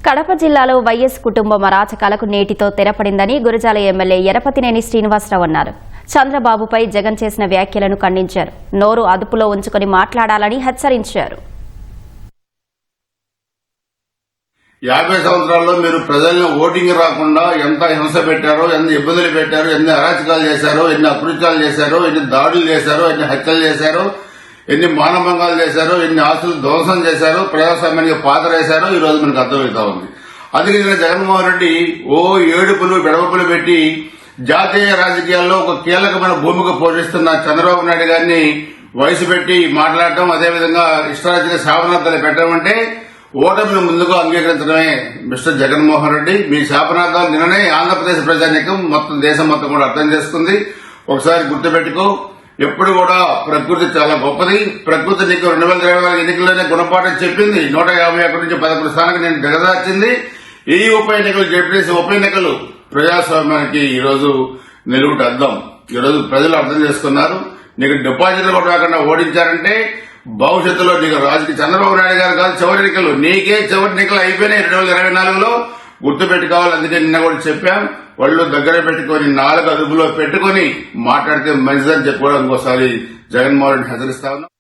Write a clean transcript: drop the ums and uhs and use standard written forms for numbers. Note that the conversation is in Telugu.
కడప జిల్లాలో వైఎస్ కుటుంబం అరాచకాలకు నేటితో తెరపడిందని గురజాల ఎమ్మెల్యే ఎరపతినేని శ్రీనివాసరావు అన్నారు. చంద్రబాబుపై జగన్ చేసిన వ్యాఖ్యలను ఖండించారు. నోరు అదుపులో ఉంచుకొని మాట్లాడాలని హెచ్చరించారు. 50 సంవత్సరాల్లో మీరు ప్రజలను ఓటింగ్ రాకుండా ఎంత హింస పెట్టారో, ఎన్ని ఇబ్బందులు పెట్టారో, ఎన్ని అరాచకాలు చేశారో, ఎన్ని అకృత్యాలు చేశారో, ఎన్ని దాడులు చేశారో, ఎన్ని హత్యలు చేశారో, ఎన్ని మానభంగాలు చేశారో, ఎన్ని ఆస్తులు ధ్వంసం చేశారో, ప్రజాస్వామ్యానికి పాతరేశారో ఈ రోజు మనకు అర్థమవుతా ఉంది. అందుకే జగన్మోహన్ రెడ్డి ఏడుపులు బెడవపులు పెట్టి జాతీయ రాజకీయాల్లో ఒక కీలకమైన భూమిక పోషిస్తున్న చంద్రబాబు నాయుడు గారిని వయసు పెట్టి మాట్లాడటం, అదేవిధంగా ఇష్టారాజ్య శాపనార్థాలు పెట్టడం అంటే ఓటమిని ముందుగా అంగీకరించడమే. మిస్టర్ జగన్మోహన్ రెడ్డి, మీ శాపనార్థాలు నిన్ననే ఆంధ్రప్రదేశ్ ప్రజానీకం మొత్తం దేశం మొత్తం కూడా అర్థం చేసుకుంది. ఒకసారి గుర్తుపెట్టుకో, ఎప్పుడు కూడా ప్రకృతి చాలా గొప్పది. ప్రకృతి నీకు 2024 ఎన్నికల్లోనే గుణపాఠం చెప్పింది. 151 నుంచి 11 స్థానానికి నేను దిగజార్చింది. ఈ ఉప ఎన్నికలు, జడ్పీటీసీ ఉప ఎన్నికలు ప్రజాస్వామ్యానికి ఈ రోజు నిలువుట అర్థం. ఈ రోజు ప్రజలు అర్థం చేసుకున్నారు. నీకు డిపాజిట్లు కూడా రాకుండా ఓడించారంటే భవిష్యత్తులో నీకు రాజకీయ చంద్రబాబు నాయుడు గారు కాదు చివరి ఎన్నికలు, నీకే చివరి ఎన్నికలు అయిపోయినాయి 2024లో. గుర్తుపెట్టుకోవాలి. అందుకే నిన్న కూడా చెప్పాం, వాళ్ళు దగ్గర పెట్టుకుని 4 అదుపులో పెట్టుకుని మాట్లాడితే మంచిదని చెప్పి కూడా ఇంకోసారి జగన్మోహన్ రెడ్డి హెచ్చరిస్తా ఉన్నాం.